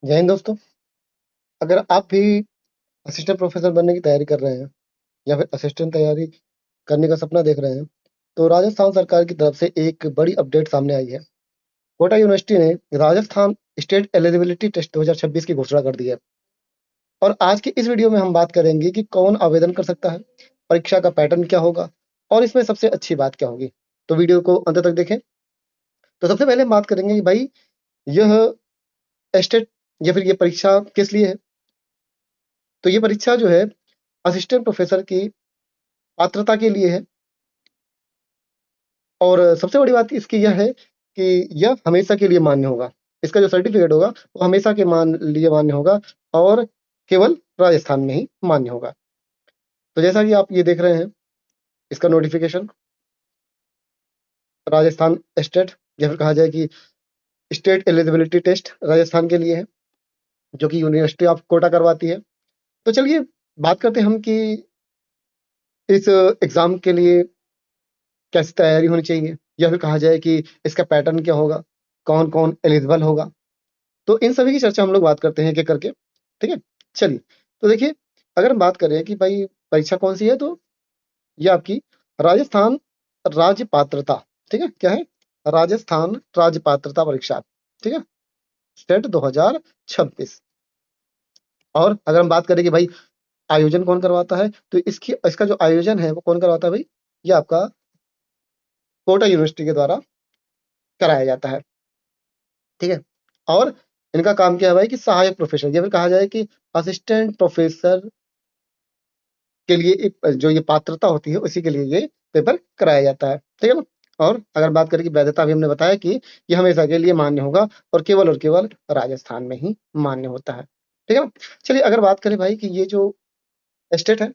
जय हिंद दोस्तों। अगर आप भी असिस्टेंट प्रोफेसर बनने की तैयारी कर रहे हैं या फिर असिस्टेंट तैयारी करने का सपना देख रहे हैं, तो राजस्थान सरकार की तरफ से एक बड़ी अपडेट सामने आई है। कोटा यूनिवर्सिटी ने राजस्थान स्टेट एलिजिबिलिटी टेस्ट 2026 की घोषणा कर दी है। और आज की इस वीडियो में हम बात करेंगे कि कौन आवेदन कर सकता है, परीक्षा का पैटर्न क्या होगा और इसमें सबसे अच्छी बात क्या होगी। तो वीडियो को अंत तक देखें। तो सबसे पहले हम बात करेंगे कि भाई यह स्टेट या फिर ये परीक्षा किस लिए है। तो ये परीक्षा जो है असिस्टेंट प्रोफेसर की पात्रता के लिए है। और सबसे बड़ी बात इसकी यह है कि यह हमेशा के लिए मान्य होगा। इसका जो सर्टिफिकेट होगा वो हमेशा के लिए मान्य होगा और केवल राजस्थान में ही मान्य होगा। तो जैसा कि आप ये देख रहे हैं, इसका नोटिफिकेशन राजस्थान स्टेट या फिर कहा जाए कि स्टेट एलिजिबिलिटी टेस्ट राजस्थान के लिए है, जो कि यूनिवर्सिटी ऑफ कोटा करवाती है। तो चलिए बात करते हैं हम कि इस एग्जाम के लिए कैसी तैयारी होनी चाहिए या फिर कहा जाए कि इसका पैटर्न क्या होगा, कौन कौन एलिजिबल होगा। तो इन सभी की चर्चा हम लोग बात करते हैं एक एक करके। ठीक है, चलिए। तो देखिए, अगर हम बात करें कि भाई परीक्षा कौन सी है, तो ये आपकी राजस्थान राज्य पात्रता, ठीक है, क्या है, राजस्थान राज्य पात्रता परीक्षा, ठीक है, स्टेट 2026। और अगर हम बात करें कि भाई आयोजन कौन करवाता है, तो इसका जो आयोजन है वो कौन करवाता है भाई, ये आपका कोटा यूनिवर्सिटी के द्वारा कराया जाता है। ठीक है। और इनका काम क्या है भाई कि सहायक प्रोफेसर या फिर कहा जाए कि असिस्टेंट प्रोफेसर के लिए जो ये पात्रता होती है उसी के लिए ये पेपर कराया जाता है। ठीक है ना। और अगर बात करें कि वैधता, भी हमने बताया कि ये हमेशा के लिए मान्य होगा और केवल राजस्थान में ही मान्य होता है। ठीक है ना। चलिए अगर बात करें भाई कि ये जो स्टेट है,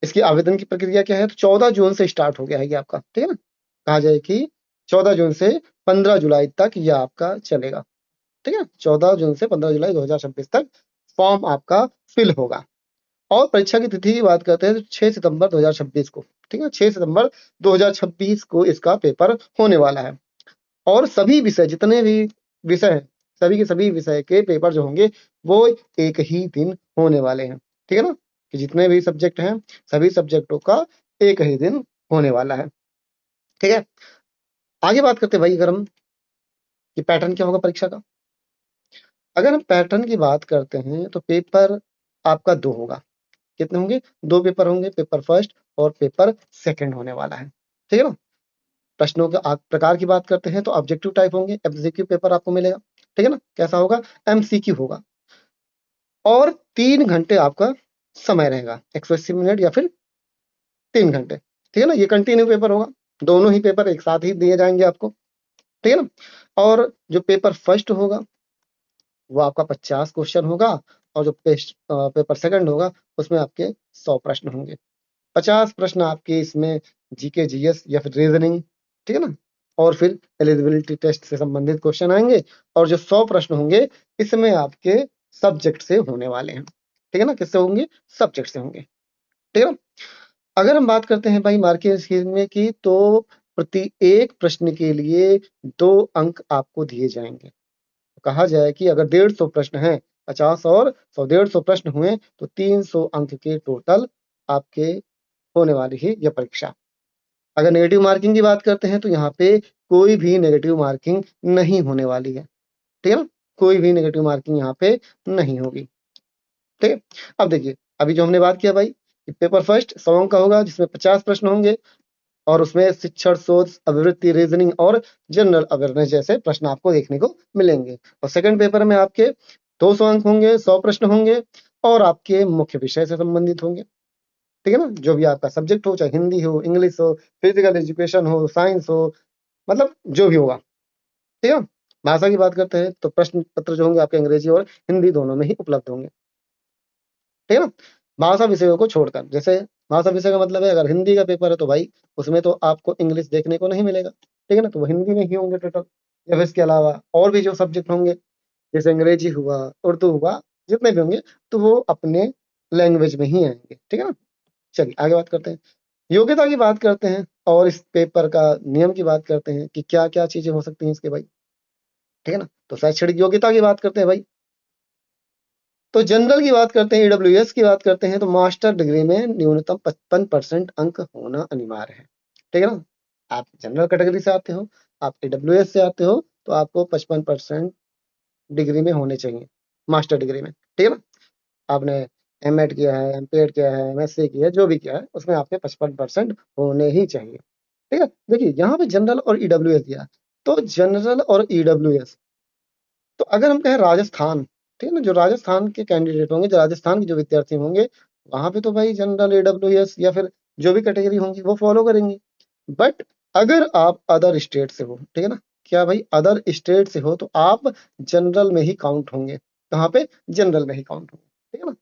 इसकी आवेदन की प्रक्रिया क्या है, तो 14 जून से स्टार्ट हो गया है ये आपका। ठीक है ना। कहा जाए कि 14 जून से 15 जुलाई तक ये आपका चलेगा। ठीक है, 14 जून से 15 जुलाई 2026 तक फॉर्म आपका फिल होगा। और परीक्षा की तिथि की बात करते हैं तो 6 सितंबर 2026 को, ठीक है, 6 सितंबर 2026 को इसका पेपर होने वाला है। और सभी विषय, जितने भी विषय हैं, सभी के सभी विषय के पेपर जो होंगे वो एक ही दिन होने वाले हैं। ठीक है ना, कि जितने भी सब्जेक्ट हैं सभी सब्जेक्टों का एक ही दिन होने वाला है। ठीक है, आगे बात करते हैं भाई अगर हम कि पैटर्न क्या होगा परीक्षा का। अगर हम पैटर्न की बात करते हैं तो पेपर आपका 2 होगा। कितने होंगे, 2 पेपर होंगे, पेपर फर्स्ट और पेपर सेकंड होने वाला है। ठीक है ना। प्रश्नों के प्रकार की बात करते हैं तो ऑब्जेक्टिव टाइप होंगे, एमसीक्यू पेपर आपको मिलेगा। ठीक है ना, कैसा होगा, एमसीक्यू होगा। और 3 घंटे आपका समय रहेगा, 180 मिनट या फिर 3 घंटे। ठीक है ना, ये कंटिन्यू पेपर होगा, दोनों ही पेपर एक साथ ही दिए जाएंगे आपको। ठीक है ना। और जो पेपर फर्स्ट होगा वो आपका 50 क्वेश्चन होगा, और जो पेपर सेकंड होगा उसमें आपके 100 प्रश्न होंगे। 50 प्रश्न आपके इसमें जीके जीएस या फिर रीजनिंग, ठीक है ना, और फिर एलिजिबिलिटी टेस्ट से संबंधित क्वेश्चन आएंगे। और जो 100 प्रश्न होंगे इसमें आपके सब्जेक्ट से होने वाले हैं। ठीक है ना, किससे होंगे, सब्जेक्ट से होंगे। ठीक है ना। अगर हम बात करते हैं भाई मार्किंग स्कीम में की, तो प्रति एक प्रश्न के लिए 2 अंक आपको दिए जाएंगे। कहा जाए कि अगर 150 प्रश्न हैं, 50 और 100, 150 प्रश्न हुए तो 300 अंक के टोटल आपके होने वाली है यह परीक्षा। अगर नेगेटिव मार्किंग की बात करते हैं तो यहाँ पे कोई भी नेगेटिव मार्किंग नहीं होने वाली है। ठीक है ना, कोई भी नेगेटिव मार्किंग यहाँ पे नहीं होगी। ठीक है। अब देखिए, अभी जो हमने बात किया भाई कि पेपर फर्स्ट 100 अंक का होगा, जिसमें 50 प्रश्न होंगे और उसमें शिक्षण, शोध, अभिवृत्ति, रीजनिंग और जनरल अवेयरनेस जैसे प्रश्न आपको देखने को मिलेंगे। और सेकंड पेपर में आपके 200 अंक होंगे, 100 प्रश्न होंगे और आपके मुख्य विषय से संबंधित होंगे। ठीक है ना, जो भी आपका सब्जेक्ट हो, चाहे हिंदी हो, इंग्लिश हो, फिजिकल एजुकेशन हो, साइंस हो, मतलब जो भी होगा। ठीक है। भाषा की बात करते हैं तो प्रश्न पत्र जो होंगे आपके अंग्रेजी और हिंदी दोनों में ही उपलब्ध होंगे। ठीक है ना। भाषा विषयों को छोड़कर, जैसे भाषा विषय का मतलब है अगर हिंदी का पेपर है तो भाई उसमें तो आपको इंग्लिश देखने को नहीं मिलेगा। ठीक है ना, तो वो हिंदी में ही होंगे टोटल। या फिर इसके अलावा और भी जो सब्जेक्ट होंगे, जैसे अंग्रेजी हुआ, उर्दू हुआ, जितने भी होंगे तो वो अपने लैंग्वेज में ही आएंगे। ठीक है ना। चलिए आगे बात करते हैं, योग्यता की बात करते हैं और इस पेपर का नियम की बात करते हैं कि क्या क्या चीजें हो सकती हैं इसके भाई। ठीक है ना, तो शैक्षणिक योग्यता की बात करते हैं भाई। तो जनरल की बात करते हैं, ईडब्ल्यूएस की बात करते हैं, तो मास्टर डिग्री में न्यूनतम 55% अंक होना अनिवार्य है। ठीक है ना? आप जनरल कैटेगरी से आते हो, आप ईडब्ल्यूएस से आते हो, तो आपको 55% डिग्री में होने चाहिए, मास्टर डिग्री में। ठीक है ना? आपने एमएड किया है, एमपीएड किया है, एमएससी किया है, जो भी किया है, उसमें आपके 55% होने ही चाहिए। ठीक है? देखिए, यहाँ पे जनरल और ईडब्ल्यूएस दिया है, तो जनरल और ईडब्ल्यूएस, तो अगर हम कहें राजस्थान, ठीक है ना, जो राजस्थान के कैंडिडेट होंगे, जो राजस्थान के जो विद्यार्थी होंगे, वहां पे तो भाई जनरल, ईडब्ल्यूएस या फिर जो भी कैटेगरी होंगी वो फॉलो करेंगे। बट अगर आप अदर स्टेट से हो, ठीक है ना, क्या भाई अदर स्टेट से हो, तो आप जनरल में ही काउंट होंगे। कहाँ पे? जनरल में ही काउंट होंगे। ठीक है ना?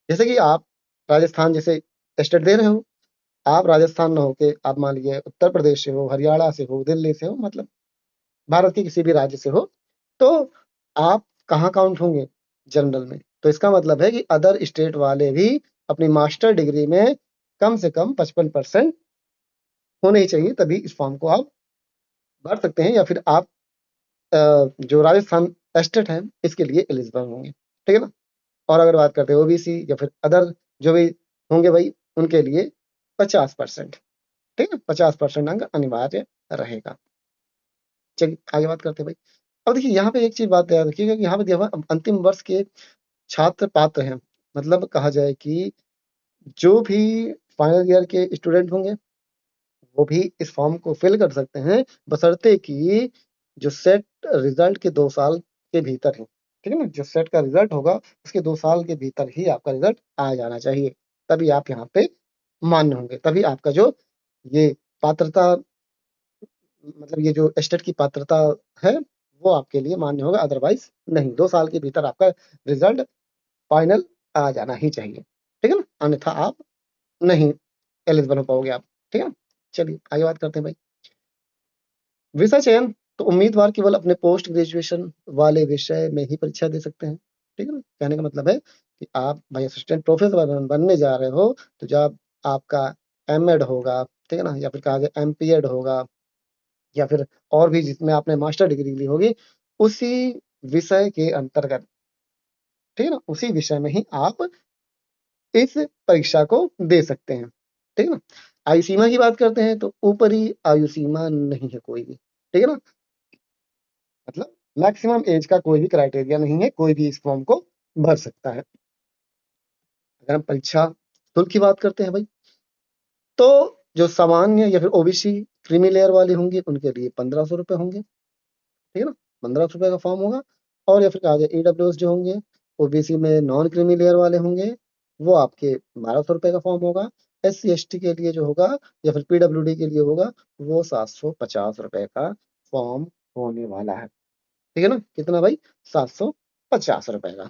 जैसे कि आप राजस्थान जैसे स्टेट दे रहे हो, आप राजस्थान न होके आप मान लीजिए उत्तर प्रदेश से हो, हरियाणा से हो, दिल्ली से हो, मतलब भारत के किसी भी राज्य से हो, तो आप कहाँ काउंट होंगे? जनरल में। तो इसका मतलब है कि अदर स्टेट वाले भी अपनी मास्टर डिग्री में कम से कम 55% होने ही चाहिए, तभी इस फॉर्म को आप भर सकते हैं, या फिर आप जो राजस्थान स्टेट है इसके लिए एलिजिबल होंगे। ठीक है ना? और अगर बात करते हैं ओबीसी या फिर अदर जो भी होंगे भाई, उनके लिए 50%। ठीक है? 50% अंक अनिवार्य रहेगा। चलिए आगे बात करते हैं भाई। अब देखिए, यहाँ पे एक चीज बात याद रखिएगा कि यहाँ पे देखो, अंतिम वर्ष के छात्र पात्र हैं, मतलब कहा जाए कि जो भी फाइनल ईयर के स्टूडेंट होंगे, वो भी इस फॉर्म को फिल कर सकते हैं, बशर्ते कि जो सेट रिजल्ट के 2 साल के भीतर है। ठीक है ना? जो सेट का रिजल्ट होगा, उसके 2 साल के भीतर ही आपका रिजल्ट आ जाना चाहिए, तभी आप यहाँ पे मान्य होंगे, तभी आपका जो ये पात्रता, मतलब ये जो स्टेट की पात्रता है, वो आपके लिए मान्य होगा, अदरवाइज नहीं। 2 साल के भीतर आपका रिजल्ट फाइनल आ जाना ही चाहिए। ठीक है ना? अन्यथा आप नहीं एलिजिबल हो पाओगे आप। ठीक है ना? चलिए आगे बात करते हैं भाई। विषय चयन, तो उम्मीदवार केवल अपने पोस्ट ग्रेजुएशन वाले विषय में ही परीक्षा दे सकते हैं। ठीक है ना? कहने का मतलब है कि आप भाई असिस्टेंट प्रोफेसर बनने जा रहे हो, तो जब आपका एमएड होगा, ठीक है ना, या फिर कहा जाए एमपीएड होगा, या फिर और भी जिसमें आपने मास्टर डिग्री ली होगी, उसी विषय के अंतर्गत, ठीक है ना, उसी विषय में ही आप इस परीक्षा को दे सकते हैं। ठीक है ना? आयु सीमा की बात करते हैं, तो ऊपरी आयु सीमा नहीं है कोई भी। ठीक है ना? मतलब मैक्सिमम एज का कोई भी क्राइटेरिया नहीं है, कोई भी इस फॉर्म को भर सकता है। अगर हम परीक्षा शुल्क की बात करते हैं भाई, तो जो सामान्य या फिर ओबीसी क्रीमी लेयर वाले होंगे, उनके लिए 1500 रुपये होंगे। ठीक है ना? 1500 रुपये का फॉर्म होगा। और या फिर कहा जाए ईडब्ल्यूएस जो होंगे, ओबीसी में नॉन क्रीमी लेयर वाले होंगे, वो आपके 1200 रुपये का फॉर्म होगा। एससी एसटी के लिए जो होगा, या फिर पीडब्ल्यूडी के लिए होगा, वो 750 रुपये का फॉर्म होने वाला है। ठीक है ना? कितना भाई? 750 रुपये का।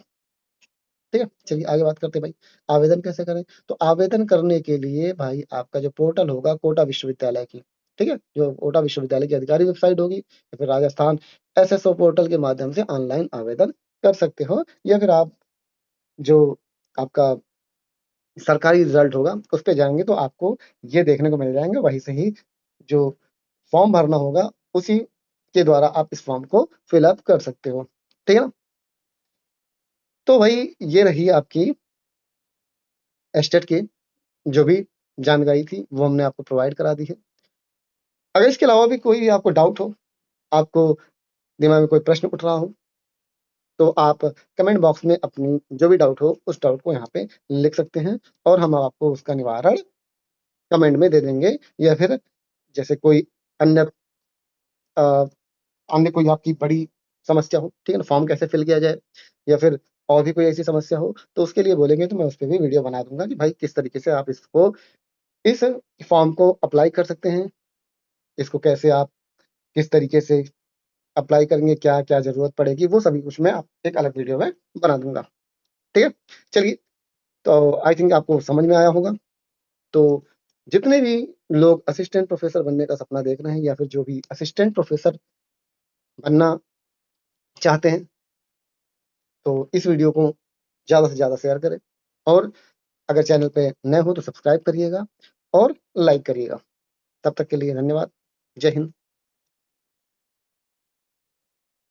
ठीक है? चलिए आगे बात करते हैं भाई, आवेदन कैसे करें? तो आवेदन करने के लिए भाई आपका जो पोर्टल होगा कोटा विश्वविद्यालय की, ठीक है, जो कोटा विश्वविद्यालय की अधिकारी वेबसाइट होगी, या फिर राजस्थान एसएसओ पोर्टल के माध्यम से ऑनलाइन आवेदन कर सकते हो, या फिर आप जो आपका सरकारी रिजल्ट होगा उस पे जाएंगे, तो आपको ये देखने को मिल जाएंगे, वहीं से ही जो फॉर्म भरना होगा, उसी के द्वारा आप इस फॉर्म को फिलअप कर सकते हो। ठीक है ना? तो भाई ये रही आपकी एस्टेट की जो भी जानकारी थी, वो हमने आपको प्रोवाइड करा दी है। अगर इसके अलावा भी कोई भी आपको डाउट हो, आपको दिमाग में कोई प्रश्न उठ रहा हो, तो आप कमेंट बॉक्स में अपनी जो भी डाउट हो, उस डाउट को यहाँ पे लिख सकते हैं, और हम आपको उसका निवारण कमेंट में दे देंगे। या फिर जैसे कोई अन्य अ, अन्य कोई आपकी बड़ी समस्या हो, ठीक है ना, फॉर्म कैसे फिल किया जाए, या फिर और भी कोई ऐसी समस्या हो, तो उसके लिए बोलेंगे, तो मैं उस पे भी वीडियो बना दूंगा कि भाई किस तरीके से आप इसको, इस फॉर्म को अप्लाई कर सकते हैं, इसको कैसे आप किस तरीके से अप्लाई करेंगे, क्या-क्या ज़रूरत पड़ेगी, वो सभी कुछ मैं आप एक अलग वीडियो में बना दूँगा। ठीक है? चलिए, तो आई थिंक आपको समझ में आया होगा। तो जितने भी लोग असिस्टेंट प्रोफ़ेसर बनने का सपना देख रहे हैं, या फिर जो भी असिस्टेंट प्रोफ़ेसर बनना चाहते हैं, तो इस वीडियो को ज़्यादा से ज़्यादा शेयर करें, और अगर चैनल पे नए हो तो सब्सक्राइब करिएगा और लाइक करिएगा। तब तक के लिए धन्यवाद। जय हिंद।